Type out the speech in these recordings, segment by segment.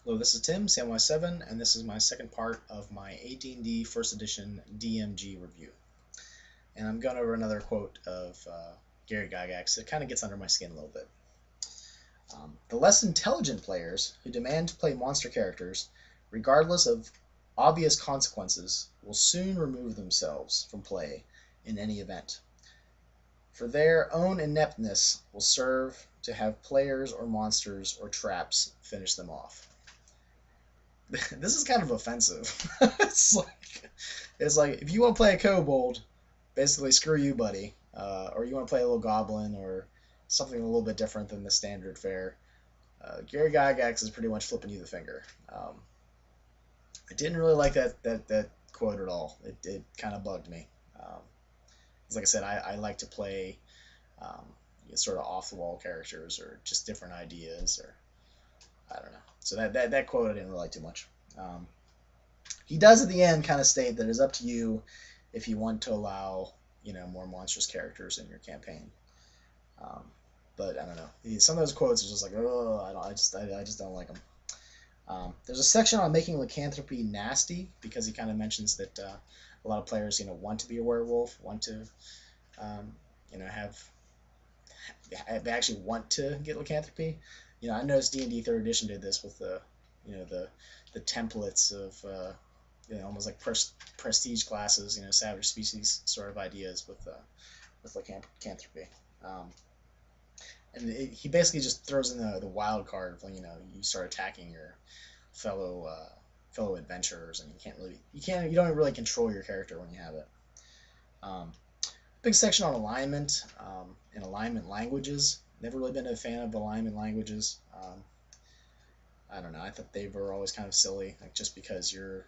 Hello, this is Tim, SamY7, and this is my second part of my AD&D First Edition DMG review. And I'm going over another quote of Gary Gygax. It kind of gets under my skin a little bit. The less intelligent players who demand to play monster characters, regardless of obvious consequences, will soon remove themselves from play in any event. For their own ineptness will serve to have players or monsters or traps finish them off. This is kind of offensive. It's like if you want to play a kobold, basically screw you, buddy. Or you want to play a little goblin or something a little bit different than the standard fare. Gary Gygax is pretty much flipping you the finger. I didn't really like that quote at all. It kind of bugged me. Like I said, I like to play um, sort of off the wall characters or just different ideas or I don't know. So that quote I didn't really like too much. He does at the end kind of state that it's up to you if you want to allow more monstrous characters in your campaign. Um, but I don't know. Some of those quotes are just like, oh, I just don't like them. There's a section on making lycanthropy nasty because he kind of mentions that a lot of players want to be a werewolf, want to they actually want to get lycanthropy. I noticed D&D Third Edition did this with the templates of almost like prestige classes, savage species sort of ideas with lycanthropy. And he basically just throws in the wild card of you start attacking your fellow adventurers, and you don't really control your character when you have it. Big section on alignment and alignment languages. Never really been a fan of alignment languages. I don't know. I thought they were always kind of silly. Like just because you're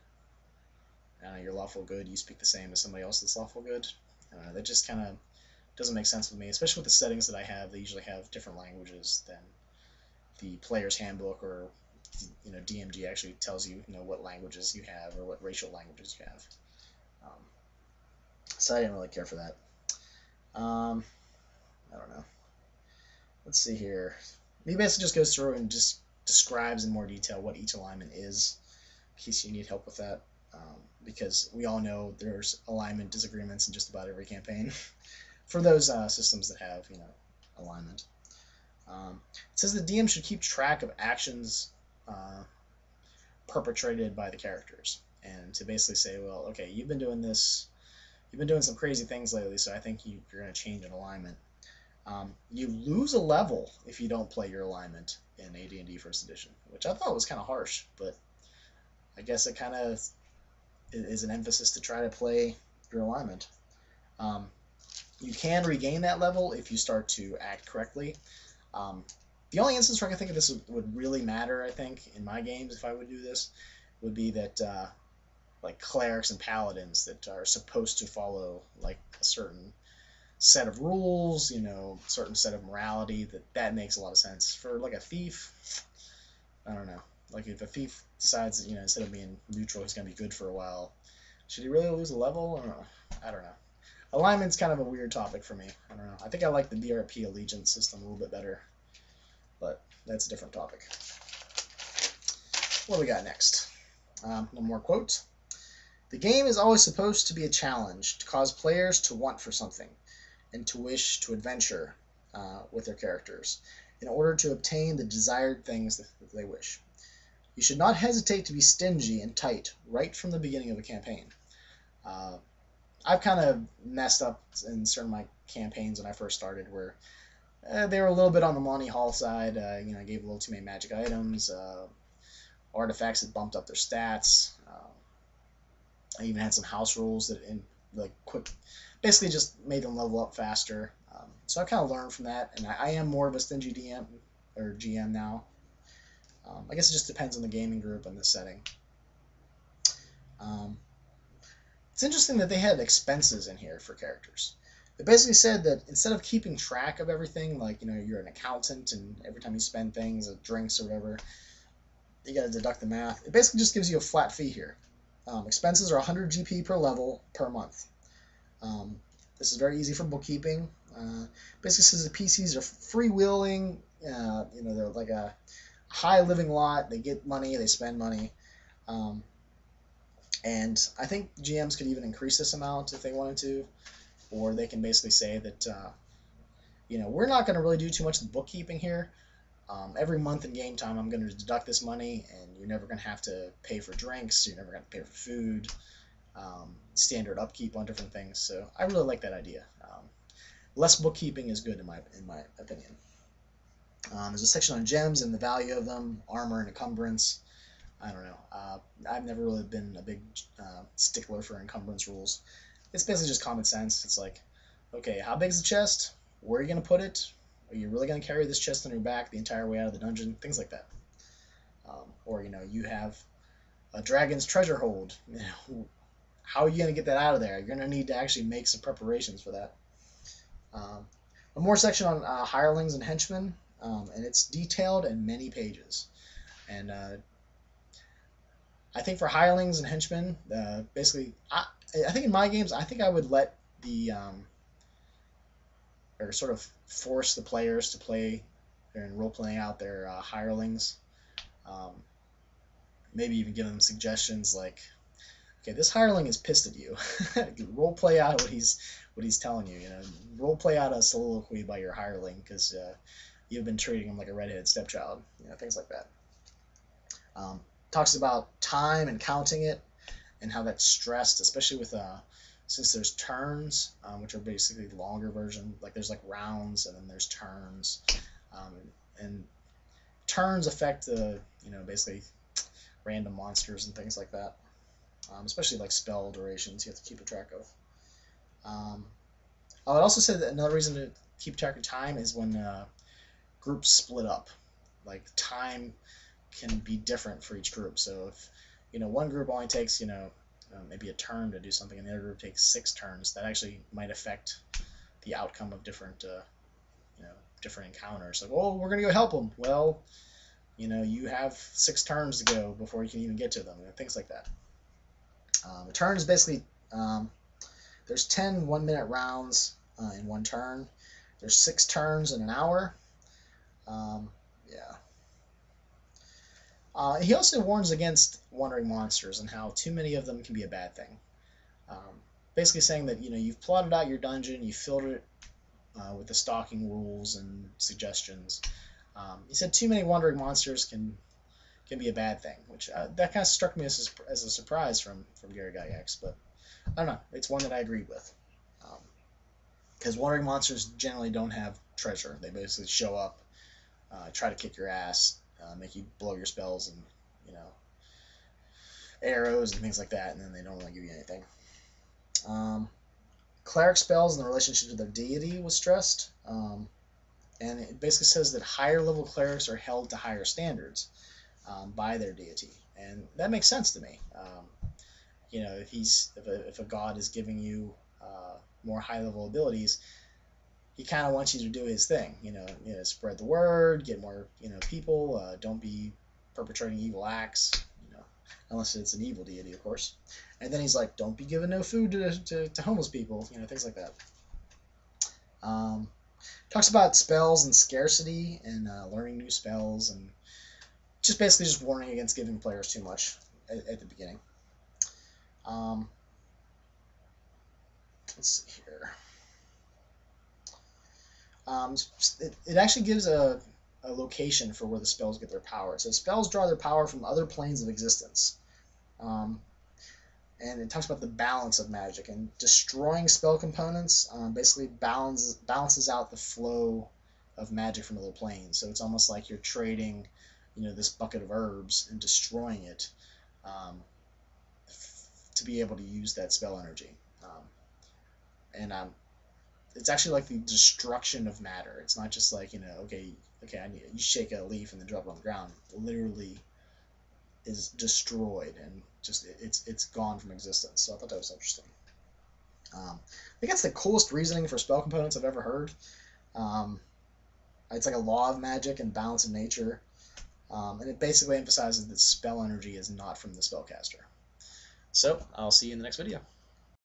lawful good, you speak the same as somebody else that's lawful good. I don't know. That just kind of doesn't make sense with me, especially with the settings that I have. They usually have different languages than the player's handbook, or DMG actually tells you what languages you have or what racial languages you have. So I didn't really care for that. I don't know. Let's see here. He basically just goes through and just describes in more detail what each alignment is, in case you need help with that. Because we all know there's alignment disagreements in just about every campaign for those systems that have alignment. It says the DM should keep track of actions perpetrated by the characters, and to basically say, well, okay, you've been doing some crazy things lately, so I think you're going to change an alignment. You lose a level if you don't play your alignment in AD&D First Edition, which I thought was kind of harsh, but I guess it kind of is an emphasis to try to play your alignment. You can regain that level if you start to act correctly. The only instance where I can think of this would really matter, I think, in my games, if I would do this, would be that like clerics and paladins that are supposed to follow like a certain set of rules, certain set of morality, that makes a lot of sense. For like a thief, I don't know. Like if a thief decides that, instead of being neutral, he's going to be good for a while, should he really lose a level? I don't know. Alignment's kind of a weird topic for me. I don't know. I think I like the BRP allegiance system a little bit better, but that's a different topic. What do we got next? One more quote. The game is always supposed to be a challenge to cause players to want for something and to wish to adventure with their characters in order to obtain the desired things that they wish. You should not hesitate to be stingy and tight right from the beginning of a campaign. I've kind of messed up in certain of my campaigns when I first started where they were a little bit on the Monty Hall side. I gave a little too many magic items, artifacts that bumped up their stats. I even had some house rules that basically just made them level up faster. So I kind of learned from that, and I am more of a stingy DM or GM now. I guess it just depends on the gaming group and the setting. It's interesting that they had expenses in here for characters. It basically said that instead of keeping track of everything, like you're an accountant and every time you spend things, drinks or whatever, you got to deduct the math. It basically just gives you a flat fee here. Expenses are 100 GP per level per month. This is very easy for bookkeeping. Basically says the PCs are freewheeling. They're like a high living lot. They get money, they spend money. Um, and I think GMs could even increase this amount if they wanted to, or they can basically say that, we're not going to really do too much of the bookkeeping here. Every month in game time, I'm going to deduct this money, and you're never going to have to pay for drinks. You're never going to pay for food. Standard upkeep on different things. So I really like that idea. Less bookkeeping is good in my opinion. There's a section on gems and the value of them, armor and encumbrance. I don't know. I've never really been a big stickler for encumbrance rules. It's basically just common sense. It's like, okay, how big is the chest? Where are you going to put it? Are you really going to carry this chest on your back the entire way out of the dungeon? Things like that. Or, you have a dragon's treasure hold. How are you going to get that out of there? You're going to need to actually make some preparations for that. One more section on hirelings and henchmen, and it's detailed in many pages. And I think for hirelings and henchmen, basically, I think in my games, I think I would let or sort of force the players to play and role-playing out their hirelings. Maybe even give them suggestions like, okay, this hireling is pissed at you. Role play out what he's telling you. Role play out a soliloquy by your hireling because you've been treating him like a redheaded stepchild. Things like that. Talks about time and counting it, and how that's stressed, especially with since there's turns, which are basically the longer version. Like there's like rounds, and then there's turns, and turns affect the basically random monsters and things like that. Especially like spell durations, you have to keep a track of. I would also say that another reason to keep track of time is when groups split up. Like time can be different for each group. So if one group only takes maybe a turn to do something, and the other group takes 6 turns, that actually might affect the outcome of different different encounters. Like, oh, we're gonna go help them. Well, you have 6 turns to go before you can even get to them. Things like that. A turn is basically, there's 10 1-minute rounds in one turn. There's 6 turns in an hour. He also warns against wandering monsters and how too many of them can be a bad thing. Basically saying that you've plotted out your dungeon, you filled it with the stalking rules and suggestions. He said too many wandering monsters can be a bad thing, which that kind of struck me as a surprise from Gary Gygax, but I don't know. It's one that I agreed with. Because wandering monsters generally don't have treasure. They basically show up, try to kick your ass, make you blow your spells and arrows and things like that, and then they don't really give you anything. Cleric spells and the relationship to their deity was stressed, and it basically says that higher level clerics are held to higher standards by their deity, and that makes sense to me. If a god is giving you more high level abilities, he kind of wants you to do his thing. Spread the word, get more people. Don't be perpetrating evil acts. Unless it's an evil deity, of course. And then he's like, don't be giving no food to homeless people. Things like that. Talks about spells and scarcity and learning new spells, and basically just warning against giving players too much at the beginning. Let's see here. It actually gives a location for where the spells get their power. It says spells draw their power from other planes of existence. And it talks about the balance of magic, and destroying spell components basically balances out the flow of magic from other planes. So it's almost like you're trading this bucket of herbs and destroying it to be able to use that spell energy. It's actually like the destruction of matter. It's not just like, okay, you shake a leaf and then drop it on the ground. It literally is destroyed and just it's gone from existence. So I thought that was interesting. I think that's the coolest reasoning for spell components I've ever heard. It's like a law of magic and balance of nature. And it basically emphasizes that spell energy is not from the spellcaster. So I'll see you in the next video.